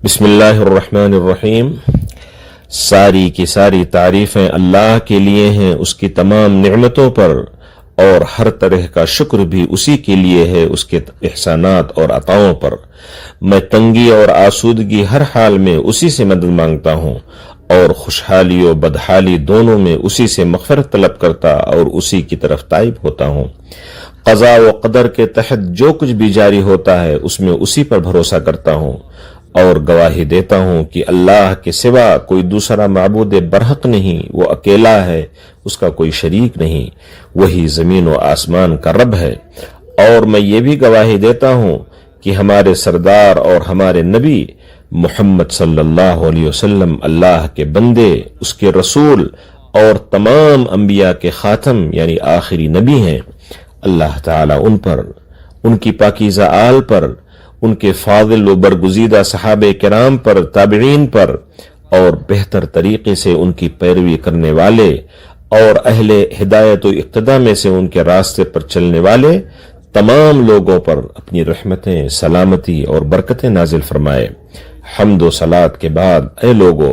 بسم اللہ الرحمن الرحیم۔ ساری کی ساری تعریفیں اللہ کے لیے ہیں، اس کی تمام نعمتوں پر، اور ہر طرح کا شکر بھی اسی کے لیے ہے، اس کے احسانات اور عطاؤں پر۔ میں تنگی اور آسودگی ہر حال میں اسی سے مدد مانگتا ہوں، اور خوشحالی و بدحالی دونوں میں اسی سے مغفرت طلب کرتا اور اسی کی طرف تائب ہوتا ہوں۔ قضاء و قدر کے تحت جو کچھ بھی جاری ہوتا ہے اس میں اسی پر بھروسہ کرتا ہوں، اور گواہی دیتا ہوں کہ اللہ کے سوا کوئی دوسرا معبود برحق نہیں، وہ اکیلا ہے، اس کا کوئی شریک نہیں، وہی زمین و آسمان کا رب ہے۔ اور میں یہ بھی گواہی دیتا ہوں کہ ہمارے سردار اور ہمارے نبی محمد صلی اللہ علیہ وسلم اللہ کے بندے، اس کے رسول اور تمام انبیاء کے خاتم یعنی آخری نبی ہیں۔ اللہ تعالیٰ ان پر، ان کی پاکیزہ آل پر، ان کے فاضل و برگزیدہ صحابہ کرام پر، تابعین پر، اور بہتر طریقے سے ان کی پیروی کرنے والے اور اہل ہدایت و اقتداء میں سے ان کے راستے پر چلنے والے تمام لوگوں پر اپنی رحمتیں، سلامتی اور برکتیں نازل فرمائے۔ حمد و صلات کے بعد اے لوگو،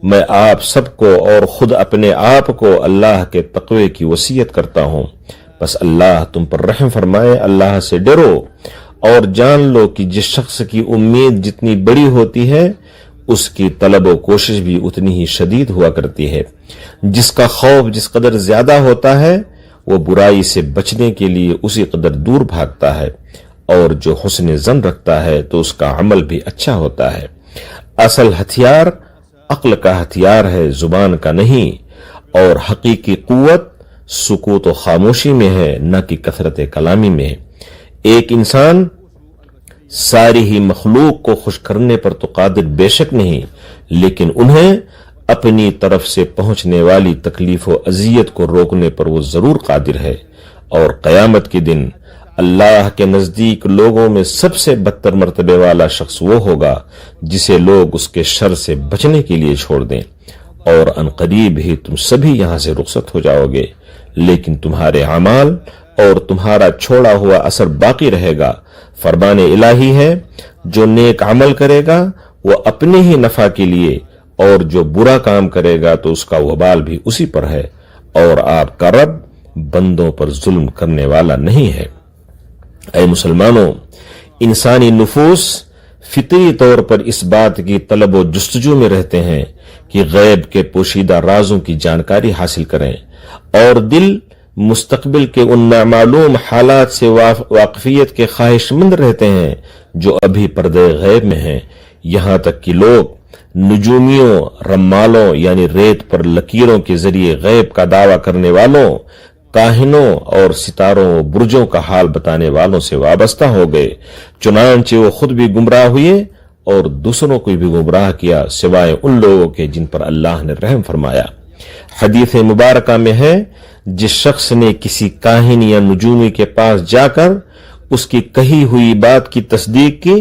میں آپ سب کو اور خود اپنے آپ کو اللہ کے تقوی کی وصیت کرتا ہوں۔ بس اللہ تم پر رحم فرمائے، اللہ سے ڈرو، اور جان لو کہ جس شخص کی امید جتنی بڑی ہوتی ہے اس کی طلب و کوشش بھی اتنی ہی شدید ہوا کرتی ہے۔ جس کا خوف جس قدر زیادہ ہوتا ہے وہ برائی سے بچنے کے لیے اسی قدر دور بھاگتا ہے، اور جو حسن ظن رکھتا ہے تو اس کا عمل بھی اچھا ہوتا ہے۔ اصل ہتھیار عقل کا ہتھیار ہے، زبان کا نہیں، اور حقیقی قوت سکوت و خاموشی میں ہے، نہ کہ کثرت کلامی میں۔ ایک انسان ساری ہی مخلوق کو خوش کرنے پر تو قادر بے شک نہیں، لیکن انہیں اپنی طرف سے پہنچنے والی تکلیف و اذیت کو روکنے پر وہ ضرور قادر ہے۔ اور قیامت کے دن اللہ کے نزدیک لوگوں میں سب سے بدتر مرتبے والا شخص وہ ہوگا جسے لوگ اس کے شر سے بچنے کے لیے چھوڑ دیں، اور عنقریب ہی تم سبھی یہاں سے رخصت ہو جاؤ گے، لیکن تمہارے اعمال اور تمہارا چھوڑا ہوا اثر باقی رہے گا۔ فرمان الہی ہے، جو نیک عمل کرے گا وہ اپنے ہی نفع کے لیے، اور جو برا کام کرے گا تو اس کا وبال بھی اسی پر ہے، اور آپ کا رب بندوں پر ظلم کرنے والا نہیں ہے۔ اے مسلمانوں، انسانی نفوس فطری طور پر اس بات کی طلب و جستجو میں رہتے ہیں کہ غیب کے پوشیدہ رازوں کی جانکاری حاصل کریں، اور دل مستقبل کے ان نامعلوم حالات سے واقفیت کے خواہش مند رہتے ہیں جو ابھی پردے غیب میں ہیں۔ یہاں تک کہ لوگ نجومیوں، رمالوں یعنی ریت پر لکیروں کے ذریعے غیب کا دعویٰ کرنے والوں، کاہنوں اور ستاروں و برجوں کا حال بتانے والوں سے وابستہ ہو گئے، چنانچہ وہ خود بھی گمراہ ہوئے اور دوسروں کو بھی گمراہ کیا، سوائے ان لوگوں کے جن پر اللہ نے رحم فرمایا۔ حدیث مبارکہ میں ہے، جس شخص نے کسی کاہن یا نجومی کے پاس جا کر اس کی کہی ہوئی بات کی تصدیق کی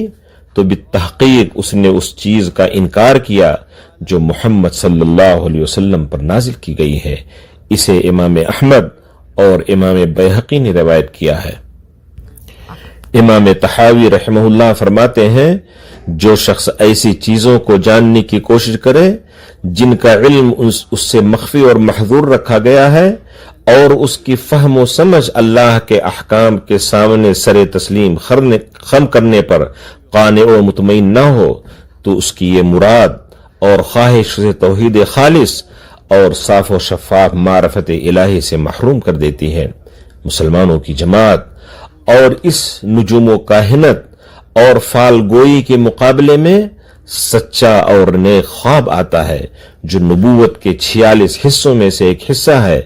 تو بالتحقیق اس نے اس چیز کا انکار کیا جو محمد صلی اللہ علیہ وسلم پر نازل کی گئی ہے۔ اسے امام احمد اور امام بیہقی نے روایت کیا ہے۔ امام طحاوی رحمہ اللہ فرماتے ہیں، جو شخص ایسی چیزوں کو جاننے کی کوشش کرے جن کا علم اس سے مخفی اور محظور رکھا گیا ہے، اور اس کی فہم و سمجھ اللہ کے احکام کے سامنے سر تسلیم خم کرنے پر قانع و مطمئن نہ ہو، تو اس کی یہ مراد اور خواہش سے توحید خالص اور صاف و شفاف معرفت الہی سے محروم کر دیتی ہے۔ مسلمانوں کی جماعت اور اس نجوم و کاہنت اور فال گوئی کے مقابلے میں سچا اور نیک خواب آتا ہے، جو نبوت کے 46 حصوں میں سے ایک حصہ ہے،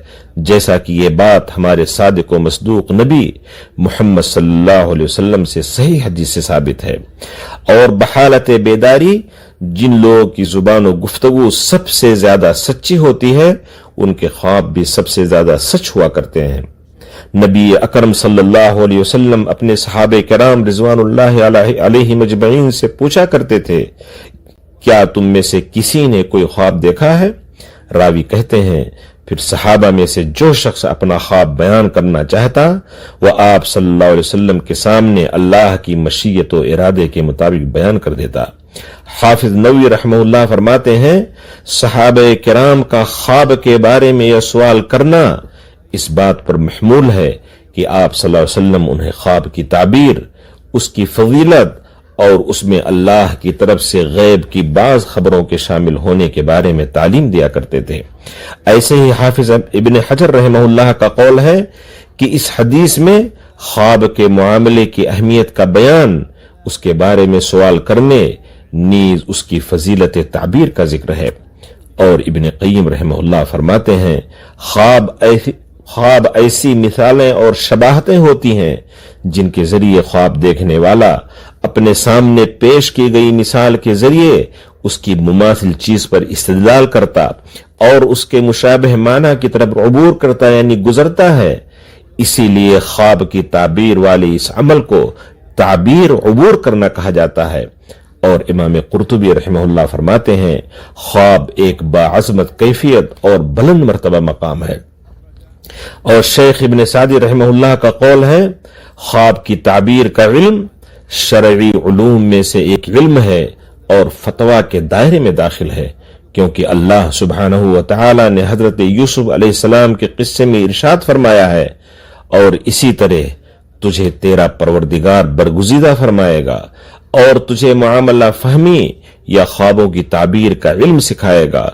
جیسا کہ یہ بات ہمارے صادق و مصدوق نبی محمد صلی اللہ علیہ وسلم سے صحیح حدیث سے ثابت ہے۔ اور بحالت بیداری جن لوگوں کی زبان و گفتگو سب سے زیادہ سچی ہوتی ہے، ان کے خواب بھی سب سے زیادہ سچ ہوا کرتے ہیں۔ نبی اکرم صلی اللہ علیہ وسلم اپنے صحابہ کرام رضوان اللہ علیہ مجمعین سے پوچھا کرتے تھے، کیا تم میں سے کسی نے کوئی خواب دیکھا ہے؟ راوی کہتے ہیں، پھر صحابہ میں سے جو شخص اپنا خواب بیان کرنا چاہتا وہ آپ صلی اللہ علیہ وسلم کے سامنے اللہ کی مشیت و ارادے کے مطابق بیان کر دیتا۔ حافظ نووی رحمہ اللہ فرماتے ہیں صحابہ کرام کا خواب کے بارے میں یہ سوال کرنا اس بات پر محمول ہے کہ آپ صلی اللہ علیہ وسلم انہیں خواب کی تعبیر، اس کی فضیلت اور اس میں اللہ کی طرف سے غیب کی بعض خبروں کے شامل ہونے کے بارے میں تعلیم دیا کرتے تھے۔ ایسے ہی حافظ ابن حجر رحمہ اللہ کا قول ہے کہ اس حدیث میں خواب کے معاملے کی اہمیت کا بیان، اس کے بارے میں سوال کرنے نیز اس کی فضیلت تعبیر کا ذکر ہے۔ اور ابن قیم رحمہ اللہ فرماتے ہیں خواب ایسی مثالیں اور شباہتیں ہوتی ہیں جن کے ذریعے خواب دیکھنے والا اپنے سامنے پیش کی گئی مثال کے ذریعے اس کی مماثل چیز پر استدلال کرتا اور اس کے مشابہ معنی کی طرف عبور کرتا یعنی گزرتا ہے۔ اسی لیے خواب کی تعبیر والے اس عمل کو تعبیر عبور کرنا کہا جاتا ہے۔ اور امام قرطبی رحمہ اللہ فرماتے ہیں خواب ایک باعظمت کیفیت اور بلند مرتبہ مقام ہے۔ اور شیخ ابن سعدی رحمہ اللہ کا قول ہے خواب کی تعبیر کا علم شرعی علوم میں سے ایک علم ہے اور فتویٰ کے دائرے میں داخل ہے، کیونکہ اللہ سبحانہ و تعالی نے حضرت یوسف علیہ السلام کے قصے میں ارشاد فرمایا ہے اور اسی طرح تجھے تیرا پروردگار برگزیدہ فرمائے گا اور تجھے معاملہ فہمی یا خوابوں کی تعبیر کا علم سکھائے گا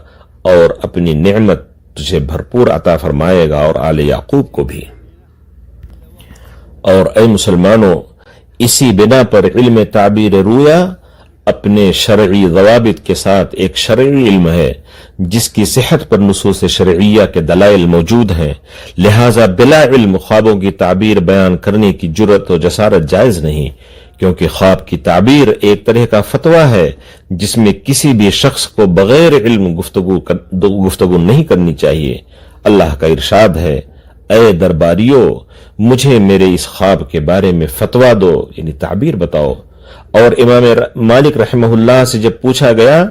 اور اپنی نعمت تجھے بھرپور عطا فرمائے گا اور آل یعقوب کو بھی۔ اور اے مسلمانوں، اسی بنا پر علم تعبیر رویا اپنے شرعی ضوابط کے ساتھ ایک شرعی علم ہے جس کی صحت پر نصوص شرعیہ کے دلائل موجود ہیں، لہذا بلا علم خوابوں کی تعبیر بیان کرنے کی جرأت و جسارت جائز نہیں، کیونکہ خواب کی تعبیر ایک طرح کا فتویٰ ہے جس میں کسی بھی شخص کو بغیر علم گفتگو نہیں کرنی چاہیے۔ اللہ کا ارشاد ہے اے درباریو مجھے میرے اس خواب کے بارے میں فتویٰ دو یعنی تعبیر بتاؤ۔ اور امام مالک رحمہ اللہ سے جب پوچھا گیا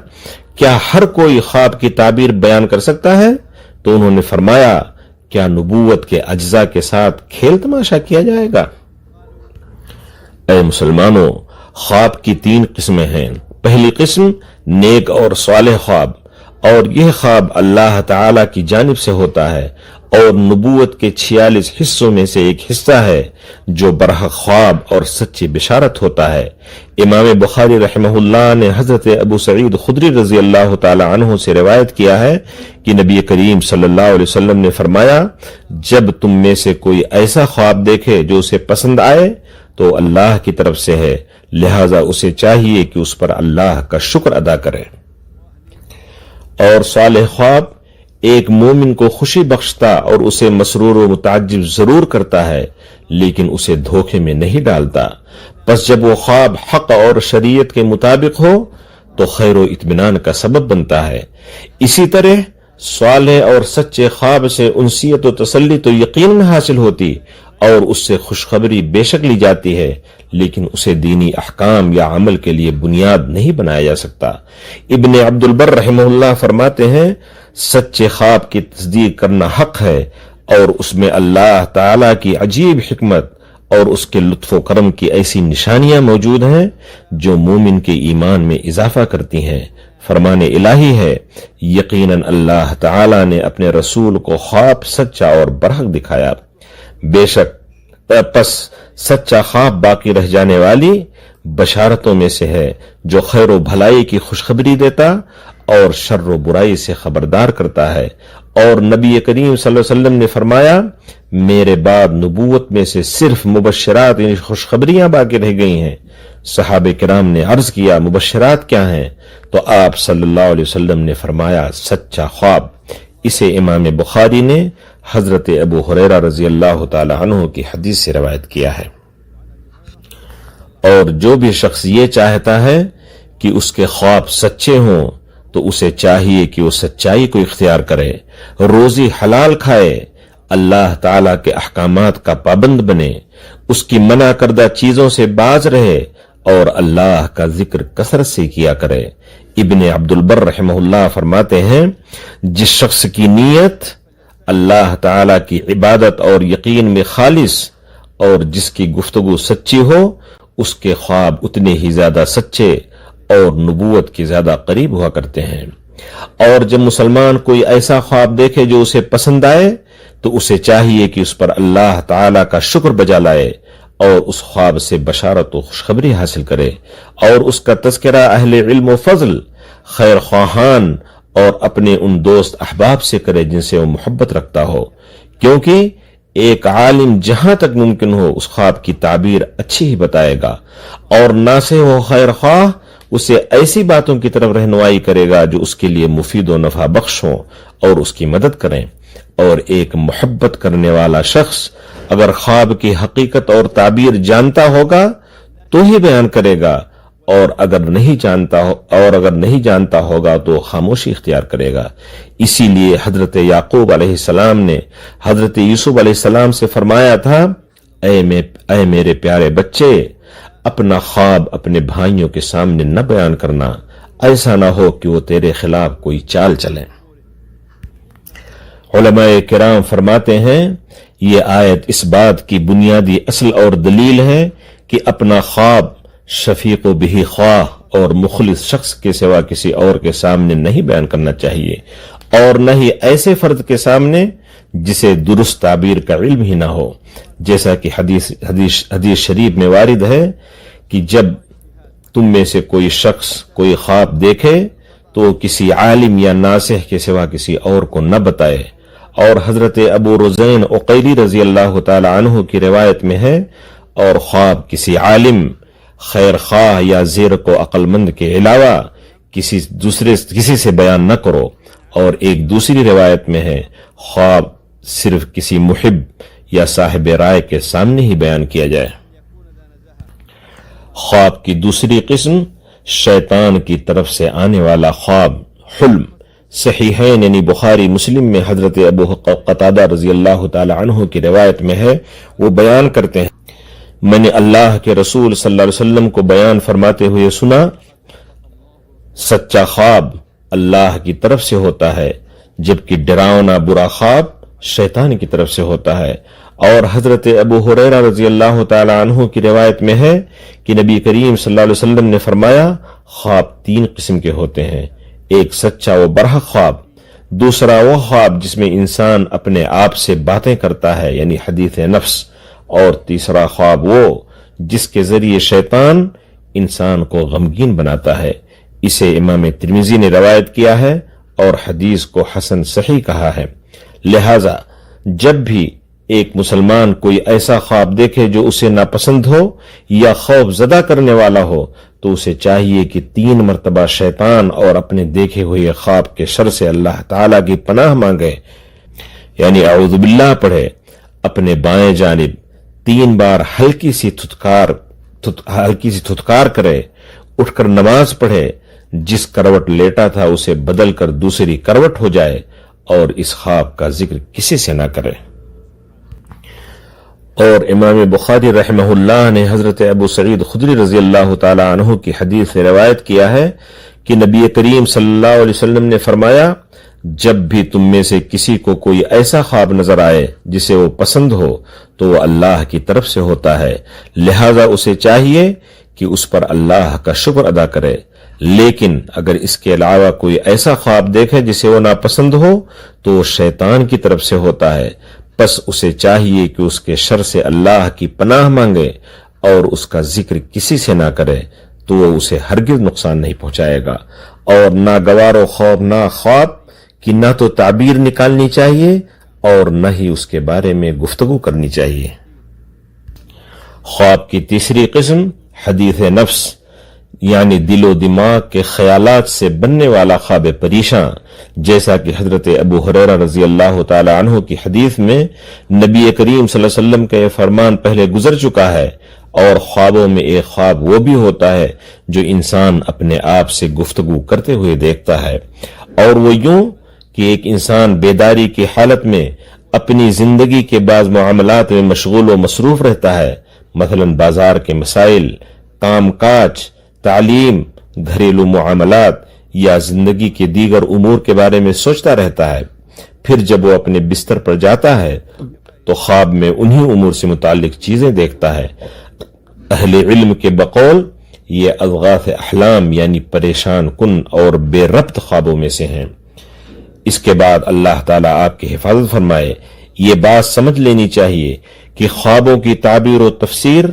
کیا ہر کوئی خواب کی تعبیر بیان کر سکتا ہے تو انہوں نے فرمایا کیا نبوت کے اجزاء کے ساتھ کھیل تماشا کیا جائے گا؟ اے مسلمانوں، خواب کی 3 قسمیں ہیں۔ پہلی قسم نیک اور صالح خواب، اور یہ خواب اللہ تعالی کی جانب سے ہوتا ہے اور نبوت کے 46 حصوں میں سے ایک حصہ ہے جو برحق خواب اور سچی بشارت ہوتا ہے۔ امام بخاری رحمہ اللہ نے حضرت ابو سعید خدری رضی اللہ تعالی عنہ سے روایت کیا ہے کہ نبی کریم صلی اللہ علیہ وسلم نے فرمایا جب تم میں سے کوئی ایسا خواب دیکھے جو اسے پسند آئے تو اللہ کی طرف سے ہے، لہذا اسے چاہیے کہ اس پر اللہ کا شکر ادا کرے۔ اور صالح خواب ایک مومن کو خوشی بخشتا اور اسے مسرور و متعجب ضرور کرتا ہے لیکن اسے دھوکے میں نہیں ڈالتا، پس جب وہ خواب حق اور شریعت کے مطابق ہو تو خیر و اطمینان کا سبب بنتا ہے۔ اسی طرح صالح اور سچے خواب سے انسیت و تسلی تو یقیناً حاصل ہوتی اور اس سے خوشخبری بے شک لی جاتی ہے، لیکن اسے دینی احکام یا عمل کے لیے بنیاد نہیں بنایا جا سکتا۔ ابن عبد البر رحمہ اللہ فرماتے ہیں سچے خواب کی تصدیق کرنا حق ہے اور اس میں اللہ تعالی کی عجیب حکمت اور اس کے لطف و کرم کی ایسی نشانیاں موجود ہیں جو مومن کے ایمان میں اضافہ کرتی ہیں۔ فرمان الہی ہے یقیناً اللہ تعالی نے اپنے رسول کو خواب سچا اور برحق دکھایا، بے شک پس سچا خواب باقی رہ جانے والی بشارتوں میں سے ہے جو خیر و بھلائی کی خوشخبری دیتا اور شر و برائی سے خبردار کرتا ہے۔ اور نبی کریم صلی اللہ علیہ وسلم نے فرمایا میرے بعد نبوت میں سے صرف مبشرات یعنی خوشخبریاں باقی رہ گئی ہیں۔ صحابہ کرام نے عرض کیا مبشرات کیا ہیں؟ تو آپ صلی اللہ علیہ وسلم نے فرمایا سچا خواب۔ اسے امام بخاری نے حضرت ابو ہریرہ رضی اللہ تعالی عنہ کی حدیث سے روایت کیا ہے۔ اور جو بھی شخص یہ چاہتا ہے کہ اس کے خواب سچے ہوں تو اسے چاہیے کہ وہ سچائی کو اختیار کرے، روزی حلال کھائے، اللہ تعالی کے احکامات کا پابند بنے، اس کی منع کردہ چیزوں سے باز رہے اور اللہ کا ذکر کثرت سے کیا کرے۔ ابن عبد البر رحمہ اللہ فرماتے ہیں جس شخص کی نیت اللہ تعالی کی عبادت اور یقین میں خالص اور جس کی گفتگو سچی ہو اس کے خواب اتنے ہی زیادہ سچے اور نبوت کے زیادہ قریب ہوا کرتے ہیں۔ اور جب مسلمان کوئی ایسا خواب دیکھے جو اسے پسند آئے تو اسے چاہیے کہ اس پر اللہ تعالی کا شکر بجا لائے اور اس خواب سے بشارت و خوشخبری حاصل کرے، اور اس کا تذکرہ اہل علم و فضل، خیر خواہان اور اپنے ان دوست احباب سے کرے جن سے وہ محبت رکھتا ہو، کیونکہ ایک عالم جہاں تک ممکن ہو اس خواب کی تعبیر اچھی ہی بتائے گا، اور ناصح و خیر خواہ اسے ایسی باتوں کی طرف رہنمائی کرے گا جو اس کے لیے مفید و نفع بخش ہوں اور اس کی مدد کریں۔ اور ایک محبت کرنے والا شخص اگر خواب کی حقیقت اور تعبیر جانتا ہوگا تو ہی بیان کرے گا، اور اگر نہیں جانتا ہوگا تو خاموشی اختیار کرے گا۔ اسی لیے حضرت یعقوب علیہ السلام نے حضرت یوسف علیہ السلام سے فرمایا تھا، اے میرے پیارے بچے، اپنا خواب اپنے بھائیوں کے سامنے نہ بیان کرنا، ایسا نہ ہو کہ وہ تیرے خلاف کوئی چال چلیں۔ علماء کرام فرماتے ہیں یہ آیت اس بات کی بنیادی اصل اور دلیل ہے کہ اپنا خواب شفیق و بہی خواہ اور مخلص شخص کے سوا کسی اور کے سامنے نہیں بیان کرنا چاہیے، اور نہ ہی ایسے فرد کے سامنے جسے درست تعبیر کا علم ہی نہ ہو، جیسا کہ حدیث شریف میں وارد ہے کہ جب تم میں سے کوئی شخص کوئی خواب دیکھے تو کسی عالم یا ناصح کے سوا کسی اور کو نہ بتائے۔ اور حضرت ابو رزین عقیلی رضی اللہ تعالی عنہ کی روایت میں ہے، اور خواب کسی عالم، خیر خواہ یا زیرک و عقل مند کے علاوہ کسی سے بیان نہ کرو۔ اور ایک دوسری روایت میں ہے، خواب صرف کسی محب یا صاحب رائے کے سامنے ہی بیان کیا جائے۔ خواب کی دوسری قسم شیطان کی طرف سے آنے والا خواب، حلم۔ صحیحین یعنی بخاری مسلم میں حضرت ابو قتادہ رضی اللہ تعالی عنہ کی روایت میں ہے، وہ بیان کرتے ہیں، میں نے اللہ کے رسول صلی اللہ علیہ وسلم کو بیان فرماتے ہوئے سنا، سچا خواب اللہ کی طرف سے ہوتا ہے، جبکہ ڈراؤنا برا خواب شیطان کی طرف سے ہوتا ہے۔ اور حضرت ابو ہریرہ رضی اللہ تعالی عنہ کی روایت میں ہے کہ نبی کریم صلی اللہ علیہ وسلم نے فرمایا، خواب 3 قسم کے ہوتے ہیں، ایک سچا و برحق خواب، دوسرا وہ خواب جس میں انسان اپنے آپ سے باتیں کرتا ہے یعنی حدیث نفس، اور تیسرا خواب وہ جس کے ذریعے شیطان انسان کو غمگین بناتا ہے۔ اسے امام ترمذی نے روایت کیا ہے اور حدیث کو حسن صحیح کہا ہے۔ لہذا جب بھی ایک مسلمان کوئی ایسا خواب دیکھے جو اسے ناپسند ہو یا خوف زدہ کرنے والا ہو تو اسے چاہیے کہ 3 مرتبہ شیطان اور اپنے دیکھے ہوئے خواب کے شر سے اللہ تعالیٰ کی پناہ مانگے، یعنی اعوذ باللہ پڑھے، اپنے بائیں جانب 3 بار ہلکی سی تھتکار کرے، اٹھ کر نماز پڑھے، جس کروٹ لیٹا تھا اسے بدل کر دوسری کروٹ ہو جائے، اور اس خواب کا ذکر کسی سے نہ کرے۔ اور امام بخاری رحمہ اللہ نے حضرت ابو سعید خدری رضی اللہ تعالی عنہ کی حدیث سے روایت کیا ہے کہ نبی کریم صلی اللہ علیہ وسلم نے فرمایا، جب بھی تم میں سے کسی کو کوئی ایسا خواب نظر آئے جسے وہ پسند ہو تو وہ اللہ کی طرف سے ہوتا ہے، لہذا اسے چاہیے کہ اس پر اللہ کا شکر ادا کرے۔ لیکن اگر اس کے علاوہ کوئی ایسا خواب دیکھے جسے وہ ناپسند ہو تو وہ شیطان کی طرف سے ہوتا ہے، پس اسے چاہیے کہ اس کے شر سے اللہ کی پناہ مانگے اور اس کا ذکر کسی سے نہ کرے، تو وہ اسے ہرگز نقصان نہیں پہنچائے گا۔ اور ناگوار و خوفناک خواب کی نہ تو تعبیر نکالنی چاہیے اور نہ ہی اس کے بارے میں گفتگو کرنی چاہیے۔ خواب کی تیسری قسم حدیث نفس، یعنی دل و دماغ کے خیالات سے بننے والا خواب پریشاں، جیسا کہ حضرت ابو ہریرہ رضی اللہ تعالی عنہ کی حدیث میں نبی کریم صلی اللہ علیہ وسلم کا یہ فرمان پہلے گزر چکا ہے۔ اور خوابوں میں ایک خواب وہ بھی ہوتا ہے جو انسان اپنے آپ سے گفتگو کرتے ہوئے دیکھتا ہے، اور وہ یوں کہ ایک انسان بیداری کی حالت میں اپنی زندگی کے بعض معاملات میں مشغول و مصروف رہتا ہے، مثلا بازار کے مسائل، کام کاج، تعلیم، گھریلو معاملات یا زندگی کے دیگر امور کے بارے میں سوچتا رہتا ہے۔ پھر جب وہ اپنے بستر پر جاتا ہے تو خواب میں انہی امور سے متعلق چیزیں دیکھتا ہے۔ اہل علم کے بقول یہ اضغاث احلام یعنی پریشان کن اور بے ربط خوابوں میں سے ہیں۔ اس کے بعد اللہ تعالیٰ آپ کی حفاظت فرمائے، یہ بات سمجھ لینی چاہیے کہ خوابوں کی تعبیر و تفسیر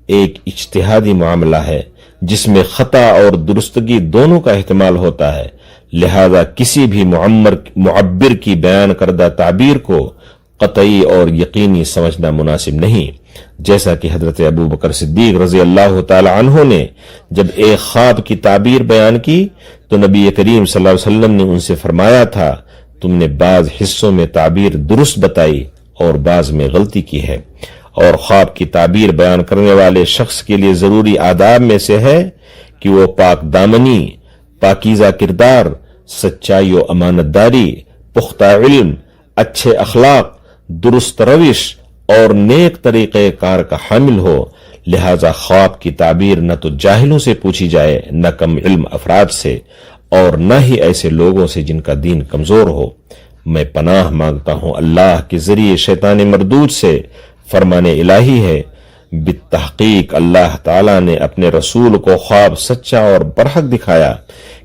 ایک اجتہادی معاملہ ہے جس میں خطا اور درستگی دونوں کا احتمال ہوتا ہے، لہذا کسی بھی معبر کی بیان کردہ تعبیر کو قطعی اور یقینی سمجھنا مناسب نہیں۔ جیسا کہ حضرت ابو بکر صدیق رضی اللہ تعالی عنہ نے جب ایک خواب کی تعبیر بیان کی تو نبی کریم صلی اللہ علیہ وسلم نے ان سے فرمایا تھا، تم نے بعض حصوں میں تعبیر درست بتائی اور بعض میں غلطی کی ہے۔ اور خواب کی تعبیر بیان کرنے والے شخص کے لیے ضروری آداب میں سے ہے کہ وہ پاک دامنی، پاکیزہ کردار، سچائی و امانت داری، پختہ علم، اچھے اخلاق، درست روش اور نیک طریقہ کار کا حامل ہو، لہذا خواب کی تعبیر نہ تو جاہلوں سے پوچھی جائے، نہ کم علم افراد سے، اور نہ ہی ایسے لوگوں سے جن کا دین کمزور ہو۔ میں پناہ مانگتا ہوں اللہ کے ذریعے شیطان مردود سے۔ فرمان الہی ہے، بالتحقیق اللہ تعالیٰ نے اپنے رسول کو خواب سچا اور برحق دکھایا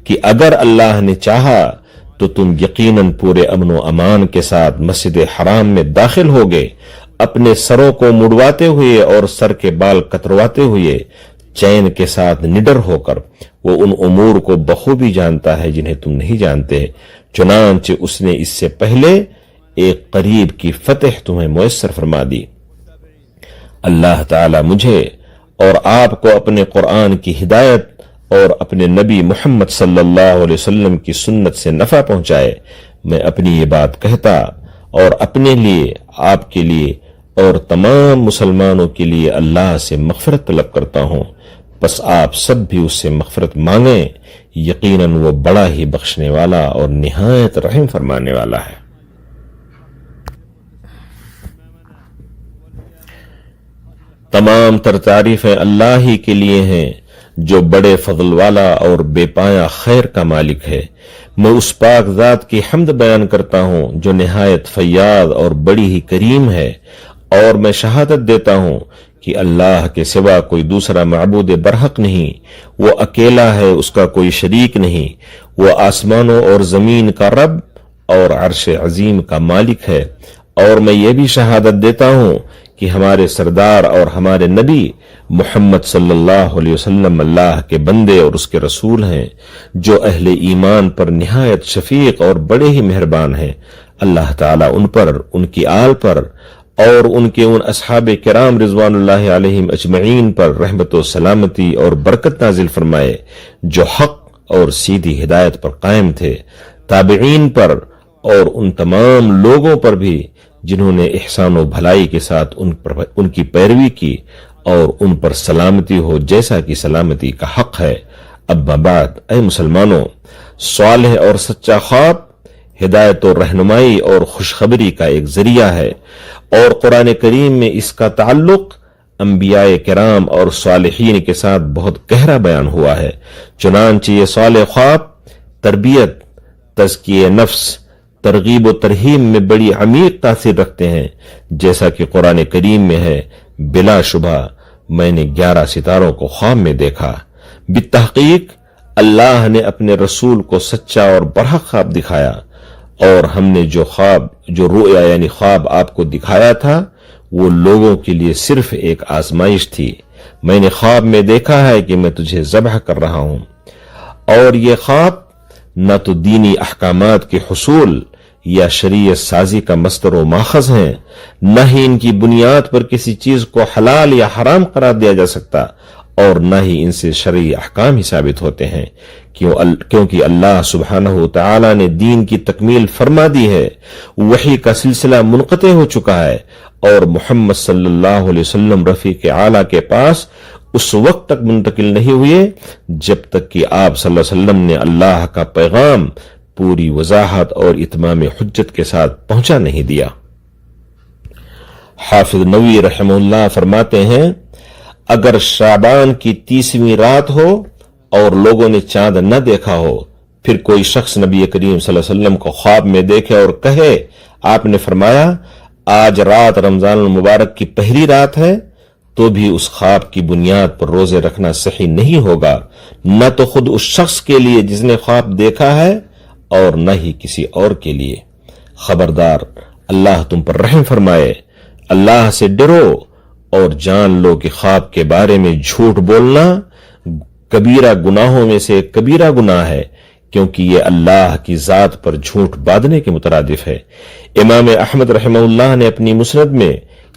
کہ اگر اللہ نے چاہا تو تم یقیناً پورے امن و امان کے ساتھ مسجد حرام میں داخل ہوگے، اپنے سروں کو مڑواتے ہوئے اور سر کے بال کترواتے ہوئے، چین کے ساتھ نڈر ہو کر۔ وہ ان امور کو بخوبی جانتا ہے جنہیں تم نہیں جانتے، چنانچہ اس نے اس سے پہلے ایک قریب کی فتح تمہیں میسر فرما دی۔ اللہ تعالی مجھے اور آپ کو اپنے قرآن کی ہدایت اور اپنے نبی محمد صلی اللہ علیہ وسلم کی سنت سے نفع پہنچائے۔ میں اپنی یہ بات کہتا اور اپنے لیے، آپ کے لیے اور تمام مسلمانوں کے لیے اللہ سے مغفرت طلب کرتا ہوں، بس آپ سب بھی اس سے مغفرت مانگیں، یقیناً وہ بڑا ہی بخشنے والا اور نہایت رحم فرمانے والا ہے۔ تمام تر تعریفیں اللہ ہی کے لیے ہیں جو بڑے فضل والا اور بے پایا خیر کا مالک ہے۔ میں اس پاک ذات کی حمد بیان کرتا ہوں جو نہایت فیاض اور بڑی ہی کریم ہے، اور میں شہادت دیتا ہوں کہ اللہ کے سوا کوئی دوسرا معبود برحق نہیں، وہ اکیلا ہے، اس کا کوئی شریک نہیں، وہ آسمانوں اور زمین کا رب اور عرش عظیم کا مالک ہے۔ اور میں یہ بھی شہادت دیتا ہوں کہ ہمارے سردار اور ہمارے نبی محمد صلی اللہ علیہ وسلم اللہ کے بندے اور اس کے رسول ہیں، جو اہل ایمان پر نہایت شفیق اور بڑے ہی مہربان ہیں۔ اللہ تعالیٰ ان پر، ان کی آل پر اور ان کے ان اصحاب کرام رضوان اللہ علیہم اجمعین پر رحمت و سلامتی اور برکت نازل فرمائے جو حق اور سیدھی ہدایت پر قائم تھے، تابعین پر اور ان تمام لوگوں پر بھی جنہوں نے احسان و بھلائی کے ساتھ ان کی پیروی کی، اور ان پر سلامتی ہو جیسا کہ سلامتی کا حق ہے۔ اما بعد، اے مسلمانوں، صالح اور سچا خواب ہدایت و رہنمائی اور خوشخبری کا ایک ذریعہ ہے، اور قرآن کریم میں اس کا تعلق انبیاء کرام اور صالحین کے ساتھ بہت گہرا بیان ہوا ہے۔ چنانچہ یہ صالح خواب تربیت، تزکیہ نفس، ترغیب و ترہیب میں بڑی عمیق تاثیر رکھتے ہیں، جیسا کہ قرآن کریم میں ہے، بلا شبہ میں نے 11 ستاروں کو خواب میں دیکھا۔ بالتحقیق اللہ نے اپنے رسول کو سچا اور برحق خواب دکھایا، اور ہم نے جو رؤیا یعنی خواب آپ کو دکھایا تھا وہ لوگوں کے لیے صرف ایک آزمائش تھی۔ میں نے خواب میں دیکھا ہے کہ میں تجھے ذبح کر رہا ہوں، اور یہ خواب نہ تو دینی احکامات کے حصول یا شریعت سازی کا مصدر و ماخذ ہیں، نہ ہی ان کی بنیاد پر کسی چیز کو حلال یا حرام قرار دیا جا سکتا، اور نہ ہی ان سے شرعی احکام ہی ثابت ہوتے ہیں، کیونکہ اللہ سبحانہ وتعالی نے دین کی تکمیل فرما دی ہے، وحی کا سلسلہ منقطع ہو چکا ہے، اور محمد صلی اللہ علیہ وسلم رفیق اعلیٰ کے پاس اس وقت تک منتقل نہیں ہوئے جب تک کہ آپ صلی اللہ علیہ وسلم نے اللہ کا پیغام پوری وضاحت اور اتمام حجت کے ساتھ پہنچا نہیں دیا۔ حافظ نووی رحمہ اللہ فرماتے ہیں، اگر شعبان کی 30ویں رات ہو اور لوگوں نے چاند نہ دیکھا ہو، پھر کوئی شخص نبی کریم صلی اللہ علیہ وسلم کو خواب میں دیکھے اور کہے، آپ نے فرمایا آج رات رمضان المبارک کی پہلی رات ہے، تو بھی اس خواب کی بنیاد پر روزے رکھنا صحیح نہیں ہوگا، نہ تو خود اس شخص کے لیے جس نے خواب دیکھا ہے اور نہ ہی کسی اور کے لیے۔ خبردار، اللہ تم پر رحم فرمائے، اللہ سے ڈرو اور جان لو کہ خواب کے بارے میں جھوٹ بولنا کبیرہ گناہوں میں سے کبیرہ گناہ ہے، کیونکہ یہ اللہ کی ذات پر جھوٹ باندھنے کے مترادف ہے۔ امام احمد رحمہ اللہ نے اپنی مسند میں،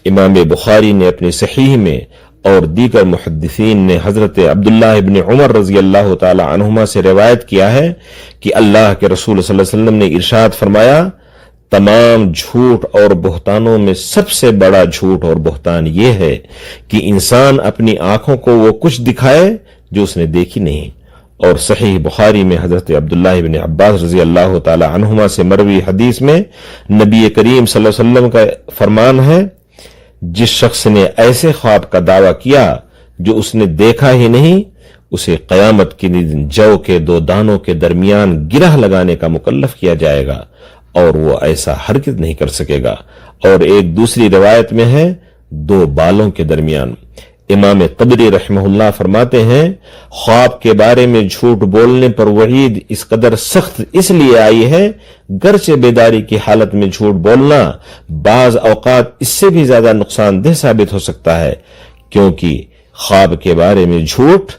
امام بخاری نے اپنی صحیح میں، اور دیگر محدثین نے حضرت عبداللہ ابن عمر رضی اللہ تعالی عنہما سے روایت کیا ہے کہ اللہ کے رسول صلی اللہ علیہ وسلم نے ارشاد فرمایا، تمام جھوٹ اور بہتانوں میں سب سے بڑا جھوٹ اور بہتان یہ ہے کہ انسان اپنی آنکھوں کو وہ کچھ دکھائے جو اس نے دیکھی نہیں۔ اور صحیح بخاری میں حضرت عبداللہ ابن عباس رضی اللہ تعالی عنہما سے مروی حدیث میں نبی کریم صلی اللہ علیہ وسلم کا فرمان ہے، جس شخص نے ایسے خواب کا دعویٰ کیا جو اس نے دیکھا ہی نہیں، اسے قیامت کے دن جو کے 2 دانوں کے درمیان گرہ لگانے کا مکلف کیا جائے گا، اور وہ ایسا ہرگز نہیں کر سکے گا۔ اور ایک دوسری روایت میں ہے 2 بالوں کے درمیان۔ امام طبری رحمہ اللہ فرماتے ہیں، خواب کے بارے میں جھوٹ بولنے پر وعید اس قدر سخت اس لیے آئی ہے، گرچہ بیداری کی حالت میں جھوٹ بولنا بعض اوقات اس سے بھی زیادہ نقصان دہ ثابت ہو سکتا ہے، کیونکہ خواب کے بارے میں جھوٹ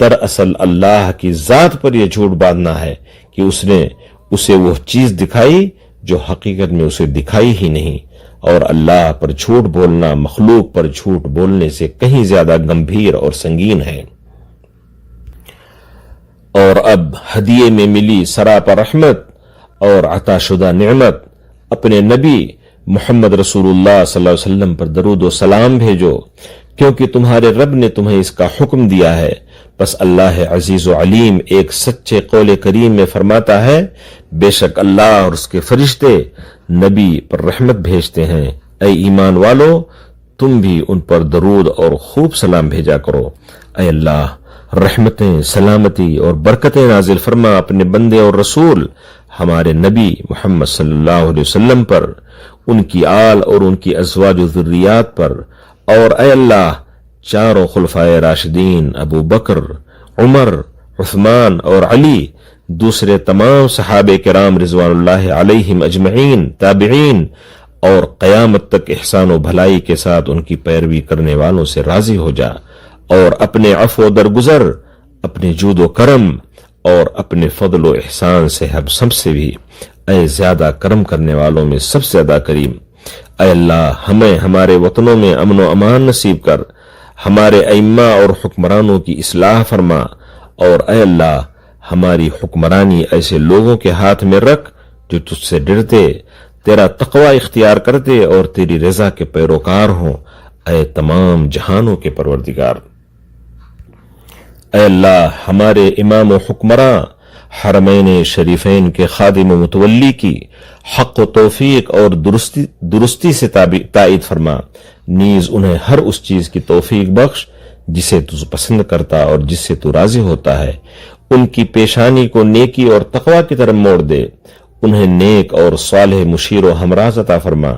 دراصل اللہ کی ذات پر یہ جھوٹ باندھنا ہے کہ اس نے اسے وہ چیز دکھائی جو حقیقت میں اسے دکھائی ہی نہیں، اور اللہ پر جھوٹ بولنا مخلوق پر جھوٹ بولنے سے کہیں زیادہ گمبھیر اور سنگین ہے۔ اور اب ہدیے میں ملی سراپا رحمت اور عطا شدہ نعمت، اپنے نبی محمد رسول اللہ صلی اللہ علیہ وسلم پر درود و سلام بھیجو، کیونکہ تمہارے رب نے تمہیں اس کا حکم دیا ہے۔ بس اللہ عزیز و علیم ایک سچے قول کریم میں فرماتا ہے، بے شک اللہ اور اس کے فرشتے نبی پر رحمت بھیجتے ہیں، اے ایمان والو تم بھی ان پر درود اور خوب سلام بھیجا کرو۔ اے اللہ، رحمتیں، سلامتی اور برکتیں نازل فرما اپنے بندے اور رسول ہمارے نبی محمد صلی اللہ علیہ وسلم پر، ان کی آل اور ان کی ازواج و ذریات پر، اور اے اللہ چاروں خلفائے راشدین ابو بکر، عمر، عثمان اور علی، دوسرے تمام صحابہ کرام رضوان اللہ علیہم اجمعین، تابعین اور قیامت تک احسان و بھلائی کے ساتھ ان کی پیروی کرنے والوں سے راضی ہو جا، اور اپنے عفو و درگزر، اپنے جود و کرم اور اپنے فضل و احسان سے ہم سب سے بھی اے زیادہ کرم کرنے والوں میں سب سے زیادہ کریم۔ اے اللہ، ہمیں ہمارے وطنوں میں امن و امان نصیب کر، ہمارے ائمہ اور حکمرانوں کی اصلاح فرما، اور اے اللہ ہماری حکمرانی ایسے لوگوں کے ہاتھ میں رکھ جو تجھ سے ڈرتے، تیرا تقوی اختیار کرتے اور تیری رضا کے پیروکار ہوں، اے تمام جہانوں کے پروردگار۔ اے اللہ، ہمارے امام و حکمراں حرمین شریفین کے خادم و متولی کی حق و توفیق اور درستی سے تائید فرما، نیز انہیں ہر اس چیز کی توفیق بخش جسے تو پسند کرتا اور جس سے تو راضی ہوتا ہے، ان کی پیشانی کو نیکی اور تقوی کی طرف موڑ دے، انہیں نیک اور صالح مشیر و ہمراز عطا فرما،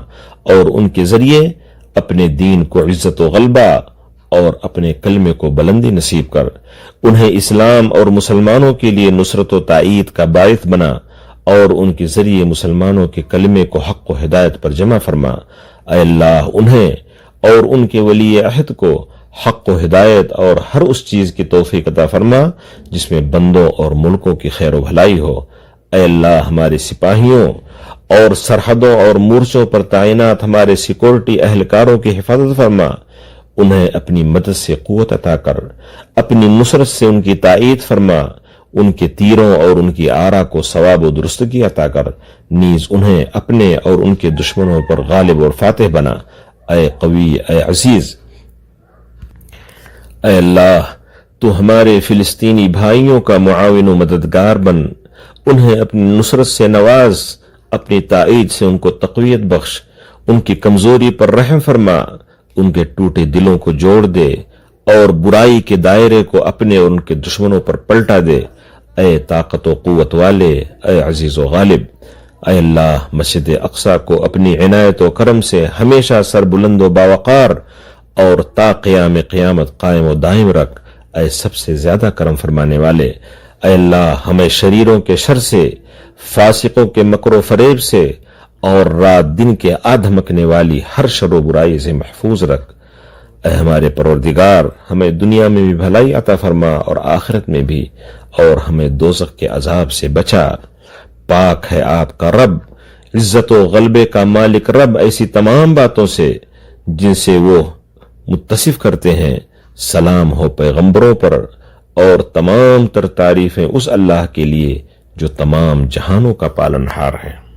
اور ان کے ذریعے اپنے دین کو عزت و غلبہ اور اپنے کلمے کو بلندی نصیب کر، انہیں اسلام اور مسلمانوں کے لیے نصرت و تائید کا باعث بنا، اور ان کے ذریعے مسلمانوں کے کلمے کو حق و ہدایت پر جمع فرما۔ اے اللہ، انہیں اور ان کے ولی عہد کو حق و ہدایت اور ہر اس چیز کی توفیق عطا فرما جس میں بندوں اور ملکوں کی خیر و بھلائی ہو۔ اے اللہ، ہمارے سپاہیوں اور سرحدوں اور مورچوں پر تعینات ہمارے سیکورٹی اہلکاروں کی حفاظت فرما، انہیں اپنی مدد سے قوت عطا کر، اپنی نصرت سے ان کی تائید فرما، ان کے تیروں اور ان کی آرا کو ثواب و درستگی عطا کر، نیز انہیں اپنے اور ان کے دشمنوں پر غالب اور فاتح بنا۔ اے قوی، اے عزیز، اے اللہ، تو ہمارے فلسطینی بھائیوں کا معاون و مددگار بن، انہیں اپنی نصرت سے نواز، اپنی تائید سے ان کو تقویت بخش، ان کی کمزوری پر رحم فرما، ان کے ٹوٹے دلوں کو جوڑ دے، اور برائی کے دائرے کو اپنے اور ان کے دشمنوں پر پلٹا دے۔ اے طاقت و قوت والے، اے عزیز و غالب، اے اللہ، مسجد اقصی کو اپنی عنایت و کرم سے ہمیشہ سر بلند و باوقار اور تا قیام قیامت قائم و دائم رکھ اے سب سے زیادہ کرم فرمانے والے۔ اے اللہ ہمیں شریروں کے شر سے، فاسقوں کے مکر و فریب سے اور رات دن کے آدھمکنے والی ہر شر و برائی سے محفوظ رکھ۔ اے ہمارے پروردگار ہمیں دنیا میں بھی بھلائی عطا فرما اور آخرت میں بھی، اور ہمیں دوزخ کے عذاب سے بچا۔ پاک ہے آپ کا رب، عزت و غلبے کا مالک رب ایسی تمام باتوں سے جن سے وہ متصف کرتے ہیں۔ سلام ہو پیغمبروں پر، اور تمام تر تعریفیں اس اللہ کے لیے جو تمام جہانوں کا پالنہار ہے۔